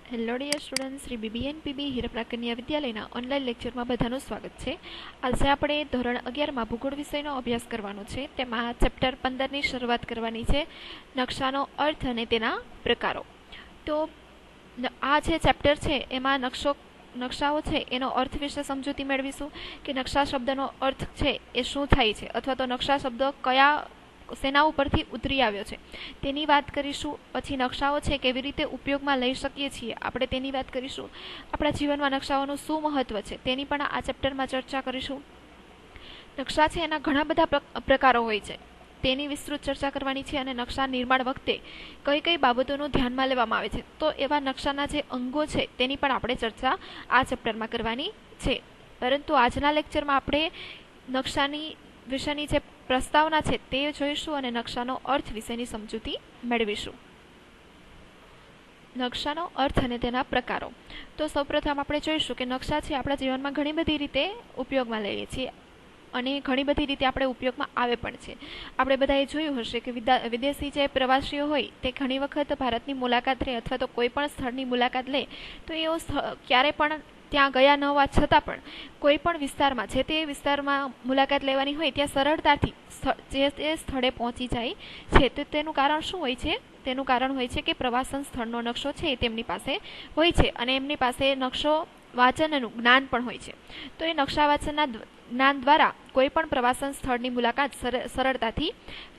Hello dear student, Shri B B N P B Hirpara કન્યા વિદ્યાલયના online લેક્ચરમાં બધાનું સ્વાગત છે. આજે આપણે ધોરણ 11માં ભૂગોળ વિષયનો અભ્યાસ કરવાનો છે. તેમાં ચેપ્ટર 15ની શરૂઆત કરવાની છે, નકશાનો અર્થ અને તેના પ્રકારો. તો આ જે ચેપ્ટર છે એમાં નકશાઓ છે એનો અર્થ વિશે સમજૂતી મેળવીશું કે નકશા શબ્દનો અર્થ છે એ શું થાય છે, અથવા તો નકશા શબ્દ કયા સેના ઉપરથી ઉતરી આવ્યો છે તેની વાત કરીશું. પછી નકશાઓ છે કેવી રીતે ઉપયોગમાં લઈ શકીએ છીએ આપણે તેની વાત કરીશું. આપણા જીવનમાં નકશાઓનું શું મહત્વ છે તેની પણ આ ચેપ્ટરમાં ચર્ચા કરીશું. નકશા છે એના ઘણા બધા પ્રકારો હોય છે તેની વિસ્તૃત ચર્ચા કરવાની છે, અને નકશા નિર્માણ વખતે કઈ કઈ બાબતોનું ધ્યાનમાં લેવામાં આવે છે તો એવા નકશાના જે અંગો છે તેની પણ આપણે ચર્ચા આ ચેપ્ટરમાં કરવાની છે. પરંતુ આજના લેક્ચરમાં આપણે નકશાની વિશેની જે પ્રસ્તાવના છે તે જોઈશું અને નકશાનો અર્થ વિશેની સમજૂતી મેળવીશું. નકશાનો અર્થ અને તેના પ્રકારો. તો સૌપ્રથમ આપણે જોઈશું કે નકશા છે આપણા જીવનમાં ઘણી બધી રીતે ઉપયોગમાં લઈએ છીએ અને ઘણી બધી રીતે આપણે ઉપયોગમાં આવે પણ છે. આપણે બધાએ જોયું હશે કે વિદેશી જે પ્રવાસીઓ હોય તે ઘણી વખત ભારતની મુલાકાત લે અથવા તો કોઈ પણ સ્થળની મુલાકાત લે તો એઓ ક્યારે પણ ત્યાં ગયા ન હોવા છતાં પણ કોઈ પણ વિસ્તારમાં જે તે વિસ્તારમાં મુલાકાત લેવાની હોય ત્યાં સરળતાથી જે તે સ્થળે પહોંચી જાય છે. તો તેનું કારણ શું હોય છે? તેનું કારણ હોય છે કે પ્રવાસન સ્થળનો નકશો છે એ તેમની પાસે હોય છે અને એમની પાસે નકશો વાંચનનું જ્ઞાન પણ હોય છે. તો એ નકશા વાંચનના જ્ઞાન દ્વારા કોઈ પણ પ્રવાસન સ્થળની મુલાકાત સરળતાથી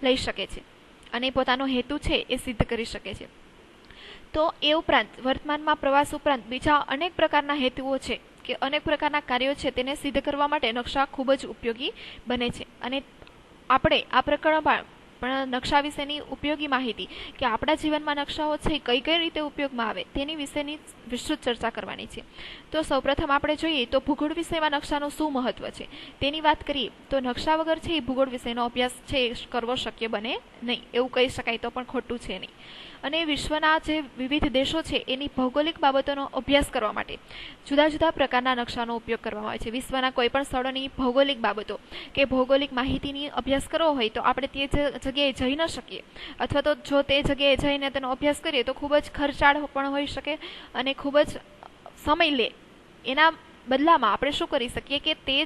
લઈ શકે છે અને પોતાનો હેતુ છે એ સિદ્ધ કરી શકે છે. તો એ ઉપરાંત વર્તમાનમાં પ્રવાસ ઉપરાંત બીજા અનેક પ્રકારના હેતુઓ છે કે અનેક પ્રકારના કાર્યો છે તેને સિદ્ધ કરવા માટે નકશા ખૂબ જ ઉપયોગી બને છે. અને આપણે આ પ્રકરણમાં પણ નકશા વિશેની ઉપયોગી માહિતી કે આપણા જીવનમાં નકશાઓ છે કઈ કઈ રીતે ઉપયોગમાં આવે તેની વિશેની વિસ્તૃત ચર્ચા કરવાની છે. તો સૌપ્રથમ આપણે જોઈએ તો ભૂગોળ વિષયમાં નકશાનું શું મહત્વ છે તેની વાત કરીએ તો નકશા વગર છે એ ભૂગોળ વિષયનો અભ્યાસ છે કરવો શક્ય બને નહીં, એવું કહી શકાય તો પણ ખોટું છે નહીં. અને વિશ્વના જે વિવિધ દેશો છે એની ભૌગોલિક બાબતોનો અભ્યાસ કરવા માટે જુદા જુદા પ્રકારના નકશાનો ઉપયોગ કરવામાં આવે છે. વિશ્વના કોઈ પણ સ્થળોની ભૌગોલિક બાબતો કે ભૌગોલિક માહિતીની અભ્યાસ કરવો હોય તો આપણે તે જગ્યાએ જઈ ન શકીએ, અથવા તો જો તે જગ્યાએ જઈને તેનો અભ્યાસ કરીએ તો ખૂબ જ ખર્ચાળ પણ હોઈ શકે અને ખૂબ જ સમય લે. એના બદલામાં આપણે શું કરી શકીએ કે તે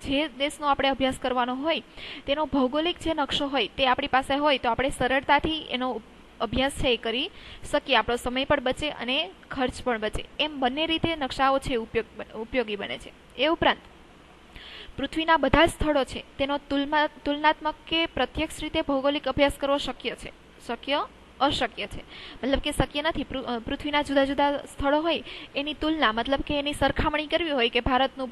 જે દેશનો આપણે અભ્યાસ કરવાનો હોય તેનો ભૌગોલિક જે નકશો હોય તે આપણી પાસે હોય તો આપણે સરળતાથી એનો અભ્યાસ છે એ કરી શકીએ. આપણો સમય પણ બચે અને ખર્ચ પણ બચે. એમ બંને રીતે નકશાઓ છે ઉપયોગી બને છે. એ ઉપરાંત પૃથ્વીના બધા જ સ્થળો છે તેનો તુલનાત્મક કે પ્રત્યક્ષ રીતે ભૌગોલિક અભ્યાસ કરવો શક્ય છે, અશક્ય છે. મતલબ કે શક્ય નથી. પૃથ્વીના જુદા જુદા સ્થળો હોય એની તુલના મતલબ કે એની સરખામણી કરવી હોય કે ભારતનું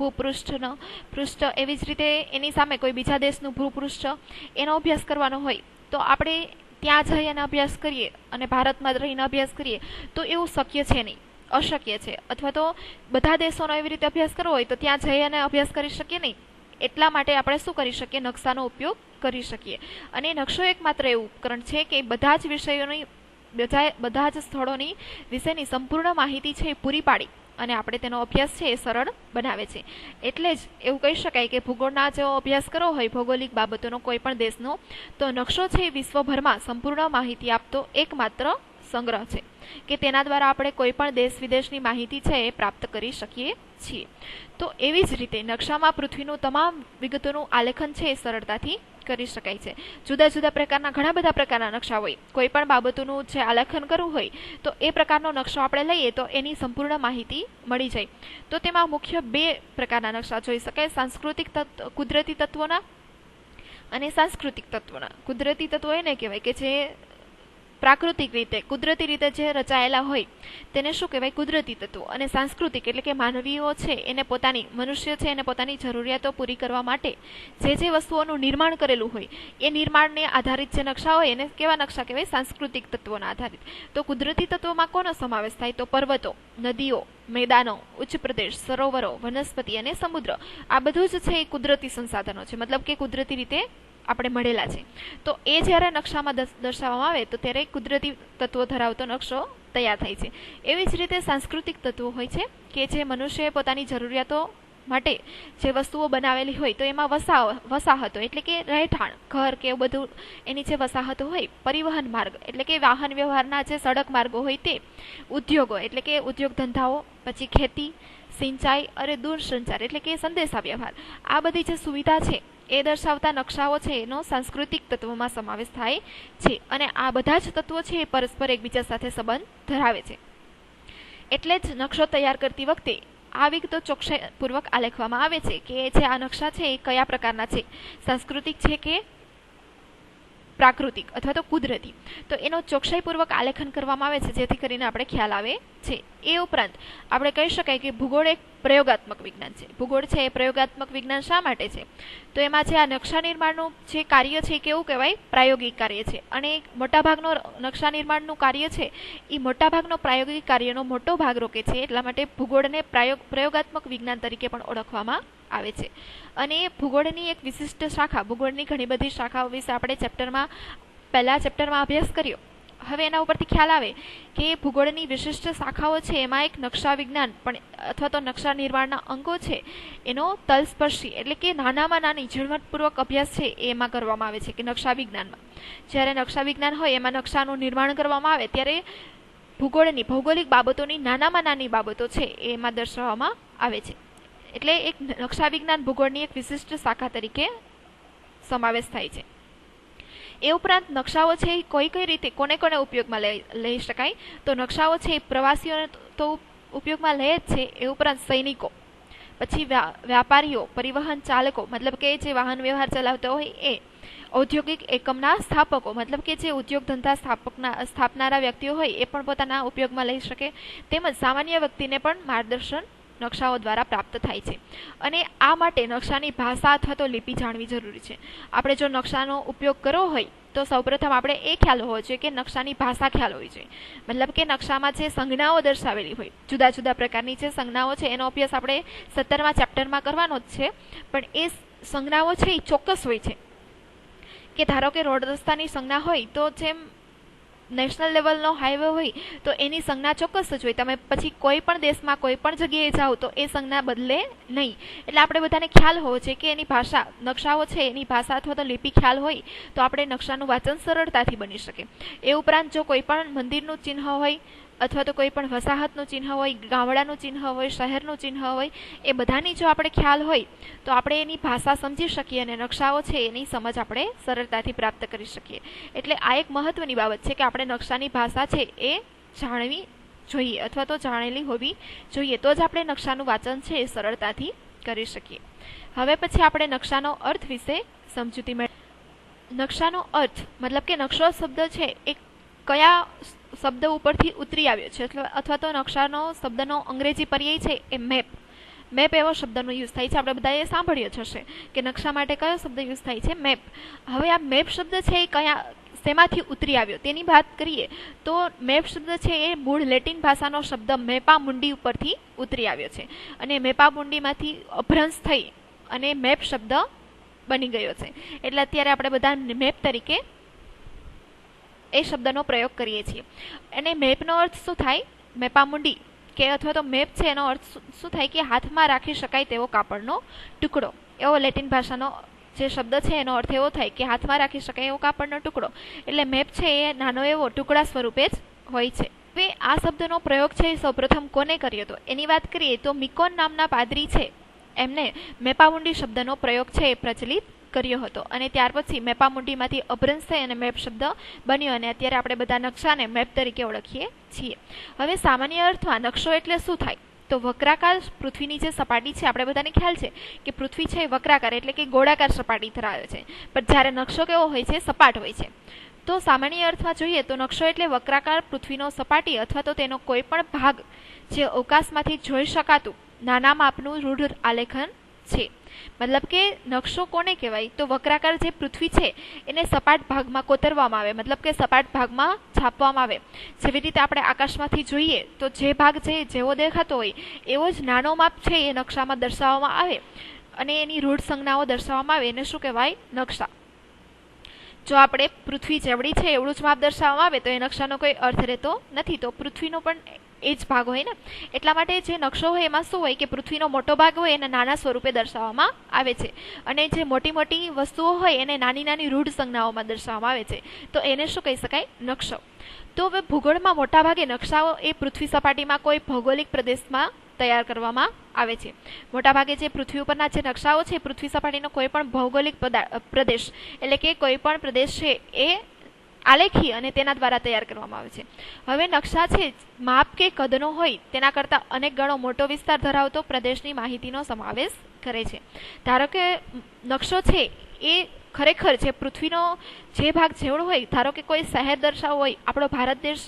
પૃષ્ઠ એવી જ રીતે એની સામે કોઈ બીજા દેશનું ભૂપૃષ્ઠ એનો અભ્યાસ કરવાનો હોય તો આપણે ત્યાં જઈ અને અભ્યાસ કરીએ અને ભારતમાં રહીને અભ્યાસ કરીએ તો એવું શક્ય છે નહીં, અશક્ય છે. અથવા તો બધા દેશોનો એવી રીતે અભ્યાસ કરવો હોય તો ત્યાં જઈ અને અભ્યાસ કરી શકીએ નહીં. એટલા માટે આપણે શું કરી શકીએ? નકશાનો ઉપયોગ કરી શકીએ. અને નકશો એકમાત્ર એવું ઉપકરણ છે કે બધા જ વિષયોની બધા જ સ્થળોની વિશેની સંપૂર્ણ માહિતી છે એ પૂરી પાડી અને આપણે તેનો અભ્યાસ છે એ સરળ બનાવે છે. એટલે જ એવું કહી શકાય કે ભૂગોળના જો અભ્યાસ કરવો હોય ભૌગોલિક બાબતોનો કોઈ પણ દેશનો તો નકશો છે એ વિશ્વભરમાં સંપૂર્ણ માહિતી આપતો એકમાત્ર સંગ્રહ છે કે તેના દ્વારા આપણે કોઈ પણ દેશ વિદેશની માહિતી છે એ પ્રાપ્ત કરી શકીએ છીએ. તો એવી જ રીતે નકશામાં પૃથ્વીનું તમામ વિગતોનું આલેખન છે એ સરળતાથી કરી શકાય છે. જુદા જુદા પ્રકારના ઘણા બધા પ્રકારના નકશા હોય. કોઈ પણ બાબતોનું જે આલેખન કરવું હોય તો એ પ્રકારનો નકશો આપણે લઈએ તો એની સંપૂર્ણ માહિતી મળી જાય. તો તેમાં મુખ્ય બે પ્રકારના નકશા જોઈ શકાય: સાંસ્કૃતિક કુદરતી તત્વોના અને સાંસ્કૃતિક તત્વોના. કુદરતી તત્વો એને કહેવાય કે જે પ્રાકૃતિક રીતે કુદરતી રીતે જે રચાયેલા હોય તેને શું કહેવાય? કુદરતી તત્વો. અને સાંસ્કૃતિક એટલે કે માનવીઓ છે એને મનુષ્ય છે એને પોતાની જરૂરિયાતો પૂરી કરવા માટે જે વસ્તુઓનું નિર્માણ કરેલું હોય એ નિર્માણને આધારિત જે નકશા હોય એને કેવા નકશા કહેવાય? સાંસ્કૃતિક તત્વોના આધારિત. તો કુદરતી તત્વોમાં કોનો સમાવેશ થાય? તો પર્વતો, નદીઓ, મેદાનો, ઉચ્ચ પ્રદેશ, સરોવરો, વનસ્પતિ અને સમુદ્ર. આ બધું જ છે એ કુદરતી સંસાધનો છે, મતલબ કે કુદરતી રીતે આપણે મળેલા છે. તો એ જ્યારે નકશામાં દર્શાવવામાં આવે તો ત્યારે કુદરતી તત્વો ધરાવતો નકશો તૈયાર થાય છે. એવી જ રીતે સાંસ્કૃતિક તત્વો હોય છે કે જે મનુષ્યએ પોતાની જરૂરિયાતો માટે જે વસ્તુઓ બનાવેલી હોય તો એમાં વસાહતો એટલે કે રહેઠાણ, ઘર કે એવું બધું એની જે વસાહતો હોય, પરિવહન માર્ગ એટલે કે વાહન વ્યવહારના જે સડક માર્ગો હોય તે, ઉદ્યોગો એટલે કે ઉદ્યોગ ધંધાઓ, પછી ખેતી, સિંચાઈ અને દૂરસંચાર એટલે કે સંદેશા વ્યવહાર, આ બધી જે સુવિધા છે એ દર્શાવતા નકશાઓ છે એનો સાંસ્કૃતિક તત્વોમાં સમાવેશ થાય છે. અને આ બધા જ તત્વો છે એ પરસ્પર એકબીજા સાથે સંબંધ ધરાવે છે. એટલે જ નકશો તૈયાર કરતી વખતે આ વિગતો ચોકસાઈપૂર્વક આલેખવામાં આવે છે કે જે આ નકશા છે એ કયા પ્રકારના છે, સાંસ્કૃતિક છે કે પ્રાકૃતિક અથવા તો કુદરતી, તો એનો ચોકસાઈપૂર્વક આલેખન કરવામાં આવે છે જેથી કરીને આપણે ખ્યાલ આવે છે. એ ઉપરાંત આપણે કહી શકાય કે ભૂગોળ એક પ્રયોગાત્મક વિજ્ઞાન છે. ભૂગોળ છે એ પ્રયોગાત્મક વિજ્ઞાન શા માટે છે? તો એમાં જે આ નકશા નિર્માણનું જે કાર્ય છે કેવું કહેવાય? પ્રાયોગિક કાર્ય છે. અને મોટાભાગનો નકશા નિર્માણનું કાર્ય છે એ મોટાભાગનો પ્રાયોગિક કાર્યનો મોટો ભાગ રોકે છે. એટલા માટે ભૂગોળને પ્રયોગાત્મક વિજ્ઞાન તરીકે પણ ઓળખવામાં આવે છે. અને ભૂગોળની એક વિશિષ્ટ શાખા, ભૂગોળની ઘણી બધી શાખાઓ વિશે આપણે પહેલા ચેપ્ટરમાં અભ્યાસ કર્યો. હવે એના ઉપરથી ખ્યાલ આવે કે ભૂગોળની વિશિષ્ટ શાખાઓ છે એમાં એક નકશા વિજ્ઞાન પણ અથવા તો નકશા નિર્માણના અંગો છે એનો તલસ્પર્શી એટલે કે નાનામાં નાની ઝીણવટપૂર્વક અભ્યાસ છે એમાં કરવામાં આવે છે કે નકશા વિજ્ઞાનમાં. જ્યારે નકશા વિજ્ઞાન હોય એમાં નકશાનું નિર્માણ કરવામાં આવે ત્યારે ભૂગોળની ભૌગોલિક બાબતોની નાનામાં નાની બાબતો છે એમાં દર્શાવવામાં આવે છે. એટલે એક નકશા વિજ્ઞાન ભૂગોળની એક વિશિષ્ટ શાખા તરીકે સમાવેશ થાય છે. એ ઉપરાંત નકશાઓ છે એ કઈ રીતે કોને ઉપયોગમાં લઈ શકાય? તો નકશાઓ છે એ પ્રવાસીઓને તો ઉપયોગમાં લે જ છે. એ ઉપરાંત સૈનિકો, પછી વ્યાપારીઓ, પરિવહન ચાલકો મતલબ કે જે વાહન વ્યવહાર ચલાવતા હોય એ, ઔદ્યોગિક એકમના સ્થાપકો મતલબ કે જે ઉદ્યોગ ધંધા સ્થાપનારા વ્યક્તિઓ હોય એ પણ પોતાના ઉપયોગમાં લઈ શકે. તેમજ સામાન્ય વ્યક્તિને પણ માર્ગદર્શન નકશાઓ દ્વારા પ્રાપ્ત થાય છે. અને આ માટે નકશાની ભાષા અથવા તો લિપિ જાણવી જરૂરી છે. આપણે જો નકશાનો ઉપયોગ કરવો હોય તો સૌપ્રથમ આપણે એ ખ્યાલ હોવો જોઈએ કે નકશાની ભાષા ખ્યાલ હોવી જોઈએ. મતલબ કે નકશામાં જે સંજ્ઞાઓ દર્શાવેલી હોય, જુદા જુદા પ્રકારની જે સંજ્ઞાઓ છે એનો અભ્યાસ આપણે 17મા ચેપ્ટરમાં કરવાનો જ છે. પણ એ સંજ્ઞાઓ છે એ ચોક્કસ હોય છે. કે ધારો કે રોડ રસ્તાની સંજ્ઞા હોય તો જેમ નેશનલ લેવલનો હાઈવે હોય તો એની સંજ્ઞા ચોક્કસ જ હોય. તમે પછી કોઈ પણ દેશમાં કોઈ પણ જગ્યાએ જાઓ તો એ સંજ્ઞા બદલે નહીં. એટલે આપણે બધાને ખ્યાલ હોવો છે કે એની ભાષા, નકશાઓ છે એની ભાષા અથવા તો લિપિ ખ્યાલ હોય તો આપણે નકશાનું વાંચન સરળતાથી બની શકે. એ ઉપરાંત જો કોઈ પણ મંદિરનું ચિહ્ન હોય અથવા તો કોઈ પણ વસાહતનું ચિહ્ન હોય, ગામડાનું ચિહ્ન હોય, શહેરનું ચિહ્ન હોય, એ બધાની જો આપણે ખ્યાલ હોય તો આપણે એની ભાષા સમજી શકીએ અને નકશાઓ છે એની સમજ આપણે સરળતાથી પ્રાપ્ત કરી શકીએ. એટલે આ એક મહત્વની બાબત છે કે આપણે નકશાની ભાષા છે એ જાણવી જોઈએ અથવા તો જાણેલી હોવી જોઈએ. તો જ આપણે નકશાનું વાંચન છે એ સરળતાથી કરી શકીએ. હવે પછી આપણે નકશાનો અર્થ વિશે સમજૂતી મેળવીએ. નકશાનો અર્થ મતલબ કે નકશો શબ્દ છે એ કયા શબ્દ ઉપરથી ઉતરી આવ્યો છે અથવા તો નકશાનો શબ્દનો અંગ્રેજી પર્યાય છે એ મેપ. મેપ એવો શબ્દનો યુઝ થાય છે. આપણે બધાએ સાંભળ્યો જ હશે કે નકશા માટે કયો શબ્દ યુઝ થાય છે? મેપ. હવે આ મેપ શબ્દ છે એ શેમાંથી ઉતરી આવ્યો તેની વાત કરીએ તો મેપ શબ્દ છે એ મૂળ લેટિન ભાષાનો શબ્દ મેપા મુંડી ઉપરથી ઉતરી આવ્યો છે. અને મેપા મુંડીમાંથી અભ્રંશ થઈ અને મેપ શબ્દ બની ગયો છે. એટલે અત્યારે આપણે બધા મેપ તરીકે એ શબ્દનો પ્રયોગ કરીએ છીએ. અને મેપનો અર્થ શું થાય? મેપામુંડી કે અથવા તો મેપ છે એનો અર્થ શું થાય કે હાથમાં રાખી શકાય તેવો કાપડનો ટુકડો. એવો લેટિન ભાષાનો જે શબ્દ છે એનો અર્થ એવો થાય કે હાથમાં રાખી શકાય એવો કાપડનો ટુકડો. એટલે મેપ છે એ નાનો એવો ટુકડા સ્વરૂપે જ હોય છે. હવે આ શબ્દનો પ્રયોગ છે એ સૌપ્રથમ કોને કર્યો હતો એની વાત કરીએ તો મિકોન નામના પાદરી છે એમને મેપામુંડી શબ્દનો પ્રયોગ છે એ પ્રચલિત કર્યો હતો. અને ત્યાર પછી મેપામુંડીમાંથી અભ્રંશ થઈ અને મેપ શબ્દ બન્યો અને અત્યારે આપણે બધા નકશાને મેપ તરીકે ઓળખીએ છીએ. હવે સામાન્ય અર્થમાં નકશો એટલે શું થાય? તો વક્રાકાર પૃથ્વીની જે સપાટી છે, આપણે બધાને ખ્યાલ છે કે પૃથ્વી છે એ વક્રાકાર એટલે કે ગોળાકાર સપાટી ધરાવે છે. પણ જ્યારે નકશો કેવો હોય છે? સપાટ હોય છે. તો સામાન્ય અર્થમાં જોઈએ તો નકશો એટલે વક્રાકાર પૃથ્વીનો સપાટી અથવા તો તેનો કોઈ પણ ભાગ જે અવકાશમાંથી જોઈ શકાતું નાના માપનું રૂઢ આલેખન છે. મતલબ કે નકશો કોને કહેવાય? તો વક્રાકાર જે પૃથ્વી છે એને સપાટ ભાગમાં કોતરવામાં આવે, મતલબ કે સપાટ ભાગમાં છાપવામાં આવે. જેવી રીતે આપણે આકાશમાંથી જોઈએ તો જે ભાગ છે જેવો દેખાતો હોય એવો જ નાનો માપ છે એ નકશામાં દર્શાવવામાં આવે અને એની રૂઢ સંજ્ઞાઓ દર્શાવવામાં આવે. એને શું કહેવાય? નકશા. જો આપણે પૃથ્વી જેવડી છે એવડું જ માપ દર્શાવવામાં આવે તો એ નકશાનો કોઈ અર્થ રહેતો નથી. તો પૃથ્વીનો પણ એ જ ભાગ હોય ને, એટલા માટે જે નકશો હોય એમાં શું હોય કે પૃથ્વીનો મોટો ભાગ હોય એને નાના સ્વરૂપે દર્શાવવામાં આવે છે, અને જે મોટી મોટી વસ્તુઓ હોય એને નાની નાની રૂઢ સંજ્ઞાઓમાં દર્શાવવામાં આવે છે. તો એને શું કહી શકાય? નકશો. તો હવે ભૂગોળમાં મોટાભાગે નકશાઓ એ પૃથ્વી સપાટીમાં કોઈ ભૌગોલિક પ્રદેશમાં તૈયાર કરવામાં આવે છે. મોટાભાગે જે પૃથ્વી ઉપરના જે નકશાઓ છે પૃથ્વી સપાટીનો કોઈ પણ ભૌગોલિક પ્રદેશ એટલે કે કોઈ પણ પ્રદેશ છે એ આલેખી અને તેના દ્વારા તૈયાર કરવામાં આવે છે. હવે નકશા છે માપ કે કદનો હોય તેના કરતાં અનેક ગણો મોટો વિસ્તાર ધરાવતો પ્રદેશની માહિતીનો સમાવેશ કરે છે. ધારો કે નકશો છે એ ખરેખર જે પૃથ્વીનો જે ભાગ જેવડો હોય, ધારો કે કોઈ શહેર દર્શાવવો હોય, આપણો ભારત દેશ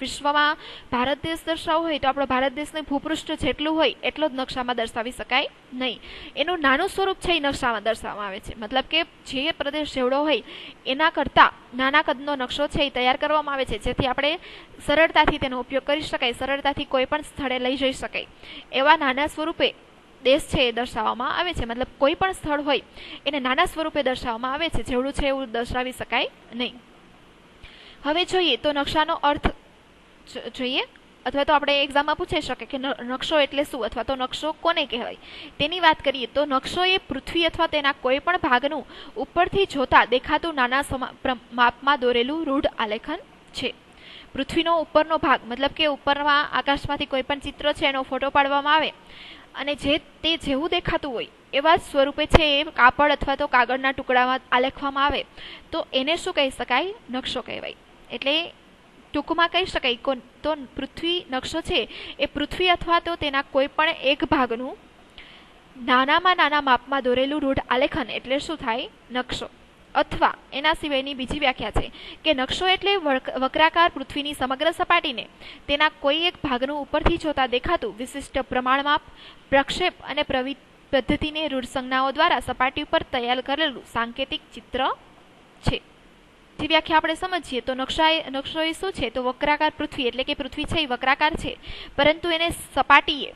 વિશ્વમાં ભારત દેશ દર્શાવવો હોય તો આપણો ભારત દેશનું ભૂપૃષ્ઠ જેટલું હોય એટલો જ નકશામાં દર્શાવી શકાય નહીં. એનું નાનું સ્વરૂપ છે એ નકશામાં દર્શાવવામાં આવે છે. મતલબ કે જે પ્રદેશ જેવડો હોય એના કરતાં નાના કદનો નકશો છે એ તૈયાર કરવામાં આવે છે, જેથી આપણે સરળતાથી તેનો ઉપયોગ કરી શકાય, સરળતાથી કોઈ પણ સ્થળે લઈ જઈ શકાય એવા નાના સ્વરૂપે દેશ છે એ દર્શાવવામાં આવે છે. મતલબ કોઈ પણ સ્થળ હોય એને નાના સ્વરૂપે દર્શાવવામાં આવે છે, જેવડું છે એવું દર્શાવી શકાય નહીં. હવે જોઈએ તો નકશાનો અર્થ જોઈએ, અથવા તો આપણે એક્ઝામમાં પૂછાઈ શકે કે નકશો એટલે શું, અથવા તો નકશો કોને કહેવાય તેની વાત કરીએ તો નકશો એ પૃથ્વી અથવા તેના કોઈ પણ ભાગનું ઉપરથી જોતા દેખાતું નાના માપમાં દોરેલું રૂઢ આલેખન છે. પૃથ્વીનો ઉપરનો ભાગ મતલબ કે ઉપરમાં આકાશમાંથી કોઈ પણ ચિત્ર છે એનો ફોટો પાડવામાં આવે અને જે તે જેવું દેખાતું હોય એવા જ સ્વરૂપે છે એ કાપડ અથવા તો કાગળના ટુકડામાં આલેખવામાં આવે તો એને શું કહી શકાય? નકશો કહેવાય. એટલે ટૂંકમાં કહી શકાય તો પૃથ્વી નકશો છે એ પૃથ્વી અથવા તો તેના કોઈ પણ એક ભાગનું નાનામાં નાના માપમાં દોરેલું રૂઢ આલેખન એટલે શું થાય? નકશો. અથવા એના સિવાયની બીજી વ્યાખ્યા છે કે નકશો એટલે વક્રાકાર પૃથ્વીની સમગ્ર સપાટીને તેના કોઈ એક ભાગનું ઉપરથી જોતા દેખાતું વિશિષ્ટ પ્રમાણમાપ, પ્રક્ષેપ અને પદ્ધતિને રૂઢ સંજ્ઞાઓ દ્વારા સપાટી ઉપર તૈયાર કરેલું સાંકેતિક ચિત્ર છે. જે વ્યાખ્યા આપણે સમજીએ તો નકશો એ શું છે? તો વક્રાકાર પૃથ્વી એટલે કે પૃથ્વી છે એ વક્રાકાર છે, પરંતુ એને સપાટીએ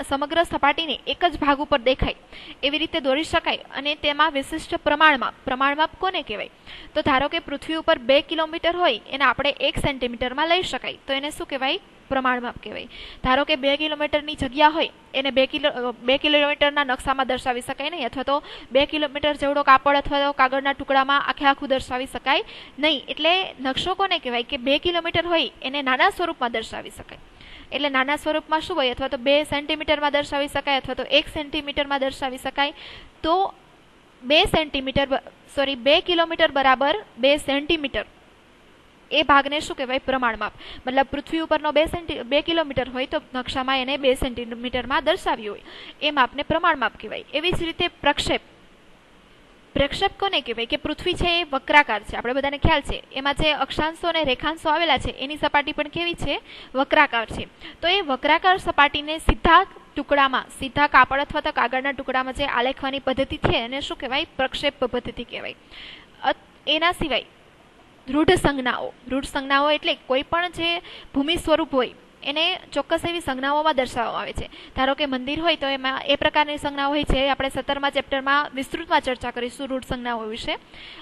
સમગ્ર સપાટીને એક જ ભાગ ઉપર દેખાય એવી રીતે દોરી શકાય અને તેમાં વિશિષ્ટ પ્રમાણમાપ કોને કહેવાય? તો ધારો કે પૃથ્વી ઉપર 2 કિલોમીટર હોય એને આપણે 1 સેન્ટીમીટરમાં લઈ શકાય તો એને શું કહેવાય? પ્રમાણમાપ કહેવાય. ધારો કે 2 કિલોમીટરની જગ્યા હોય એને 2 કિલોમીટરના નકશામાં દર્શાવી શકાય નહીં, અથવા તો 2 કિલોમીટર જેવડો કાપડ અથવા તો કાગળના ટુકડામાં આખું દર્શાવી શકાય નહીં. એટલે નકશો કોને કહેવાય કે 2 કિલોમીટર હોય એને નાના સ્વરૂપમાં દર્શાવી શકાય. એટલે નાના સ્વરૂપમાં શું હોય? અથવા તો 2 સેન્ટીમીટરમાં દર્શાવી શકાય અથવા તો 1 સેન્ટીમીટરમાં દર્શાવી શકાય. તો 2 કિલોમીટર બરાબર 2 સેન્ટીમીટર એ ભાગને શું કહેવાય? પ્રમાણમાપ. મતલબ પૃથ્વી ઉપરનો 2 કિલોમીટર હોય તો નકશામાં એને 2 સેન્ટીમીટરમાં દર્શાવ્યું હોય એ માપને પ્રમાણમાપ કહેવાય. એવી જ રીતે પ્રક્ષેપ કોને કહેવાય? કે પૃથ્વી છે એ વક્રાકાર છે, આપણે બધાને ખ્યાલ છે. એમાં જે અક્ષાંશો અને રેખાંશો આવેલા છે એની સપાટી પણ કેવી છે? વક્રાકાર છે. તો એ વક્રાકાર સપાટીને સીધા કાપડ અથવા તો કાગળના ટુકડામાં જે આલેખવાની પદ્ધતિ છે એને શું કહેવાય? પ્રક્ષેપ પદ્ધતિ કહેવાય. એના સિવાય રૂઢ સંજ્ઞાઓ એટલે કોઈ પણ જે ભૂમિ સ્વરૂપ હોય એને ચોક્કસ એવી સંજ્ઞાઓમાં દર્શાવવામાં આવે છે. ધારો કે મંદિર હોય તો એમાં એ પ્રકારની સંજ્ઞાઓ હોય છે. આપણે 17મા ચેપ્ટરમાં વિસ્તૃતમાં ચર્ચા કરીશું રૂઢ સંજ્ઞાઓ વિશે.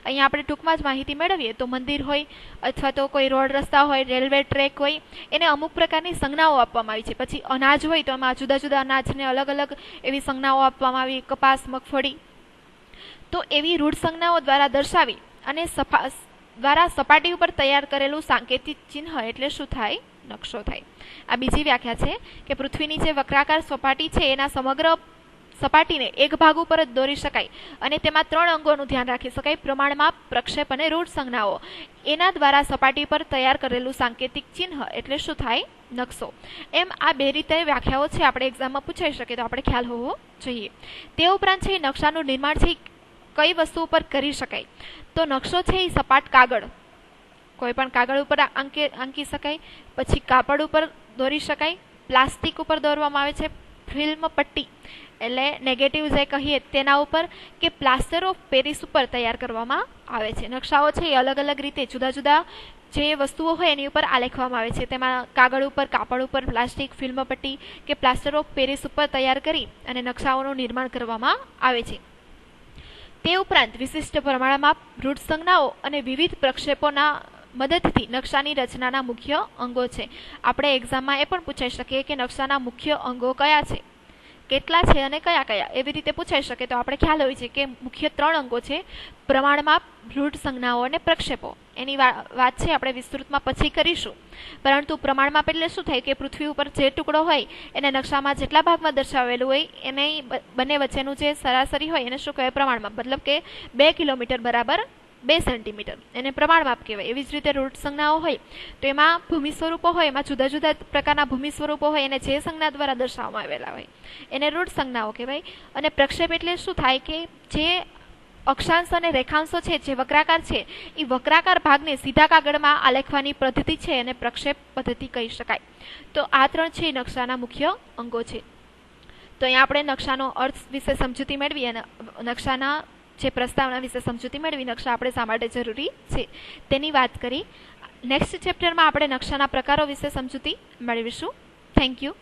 અહીંયા આપણે ટૂંકમાં જ માહિતી મેળવીએ તો મંદિર હોય અથવા તો કોઈ રોડ રસ્તા હોય, રેલવે ટ્રેક હોય, એને અમુક પ્રકારની સંજ્ઞાઓ આપવામાં આવી છે. પછી અનાજ હોય તો એમાં જુદા જુદા અનાજને અલગ અલગ એવી સંજ્ઞાઓ આપવામાં આવી, કપાસ, મગફળી. તો એવી રૂઢ સંજ્ઞાઓ દ્વારા દર્શાવી અને સપાટી ઉપર તૈયાર કરેલું સાંકેતિક ચિહ્ન એટલે શું થાય? નકશો થાય. આ બીજી વ્યાખ્યા છે કે પૃથ્વીની જે વક્રાકાર સપાટી છે એના સમગ્ર સપાટીને એક ભાગ ઉપર જ દોરી શકાય અને તેમાં 3 અંગોનું ધ્યાન રાખી શકાય: પ્રમાણમાપ, પ્રક્ષેપ અને રૂઢ સંજ્ઞાઓ. એના દ્વારા સપાટી પર તૈયાર કરેલું સાંકેતિક ચિહ્ન એટલે શું થાય? નકશો. એમ આ 2 રીતે વ્યાખ્યાઓ છે, આપણે એક્ઝામમાં પૂછાઈ શકે તો આપણે ખ્યાલ હોવો જોઈએ. તે ઉપરાંત છે નકશાનું નિર્માણ છે કઈ વસ્તુ ઉપર કરી શકાય? તો નકશો છે એ સપાટ કાગળ, કોઈ પણ કાગળ ઉપર આંકી શકાય, પછી કાપડ ઉપર દોરી શકાય, પ્લાસ્ટિક ઉપર દોરવામાં આવે છે, ફિલ્મ પટ્ટી એટલે નેગેટિવ જે કહીએ તેના ઉપર, કે પ્લાસ્ટર ઓફ પેરિસ ઉપર તૈયાર કરવામાં આવે છે. નકશાઓ છે એ અલગ અલગ રીતે જુદા જુદા જે વસ્તુઓ હોય એની ઉપર આલેખવામાં આવે છે. તેમાં કાગળ ઉપર, કાપડ ઉપર, પ્લાસ્ટિક, ફિલ્મ પટ્ટી કે પ્લાસ્ટર ઓફ પેરિસ ઉપર તૈયાર કરી અને નકશાઓનું નિર્માણ કરવામાં આવે છે. તે ઉપરાંત વિશિષ્ટ પ્રમાણમાં રૂઢ સંજ્ઞાઓ અને વિવિધ પ્રક્ષેપોના મદદથી નકશાની રચનાના મુખ્ય અંગો છે. આપણે એક્ઝામમાં એ પણ પૂછાઈ શકીએ કે નકશાના મુખ્ય અંગો કયા છે, કેટલા છે અને કયા કયા, એવી રીતે પૂછાઈ શકે. તો આપણે ખ્યાલ હોય છે કે મુખ્ય 3 અંગો છે: પ્રમાણમાપ, રૂઢ સંજ્ઞાઓ અને પ્રક્ષેપો. એની વાત છે આપણે વિસ્તૃતમાં પછી કરીશું. પરંતુ પ્રમાણમાપ એટલે શું થાય કે પૃથ્વી ઉપર જે ટુકડો હોય એને નકશામાં જેટલા ભાગમાં દર્શાવેલું હોય એને બંને વચ્ચેનું જે સરાસરી હોય એને શું કહેવાય? પ્રમાણમાપ. મતલબ કે 2 કિલોમીટર બરાબર 2 સેન્ટીમીટર, એને પ્રમાણમાપ કહેવાય. એવી જ રીતે રૂઢ સંજ્ઞાઓ હોય તો એમાં ભૂમિ સ્વરૂપો હોય, એમાં જુદા જુદા પ્રકારના ભૂમિ સ્વરૂપો હોય, એને જે સંજ્ઞા દ્વારા દર્શાવવામાં આવેલા હોય એને રૂઢ સંજ્ઞાઓ કહેવાય. અને પ્રક્ષેપ એટલે શું થાય કે જે અક્ષાંશ અને રેખાંશો છે, જે વક્રાકાર છે, એ વક્રાકાર ભાગને સીધા કાગળમાં આલેખવાની પદ્ધતિ છે એને પ્રક્ષેપ પદ્ધતિ કહી શકાય. તો આ 3 છે નકશાના મુખ્ય અંગો છે. તો અહીંયા આપણે નકશાનો અર્થ વિશે સમજૂતી મેળવી અને નકશાના જે પ્રસ્તાવના વિશે સમજૂતી મેળવી, નકશા આપણે શા માટે જરૂરી છે તેની વાત કરી. નેક્સ્ટ ચેપ્ટરમાં આપણે નકશાના પ્રકારો વિશે સમજૂતી મેળવીશું. Thank you.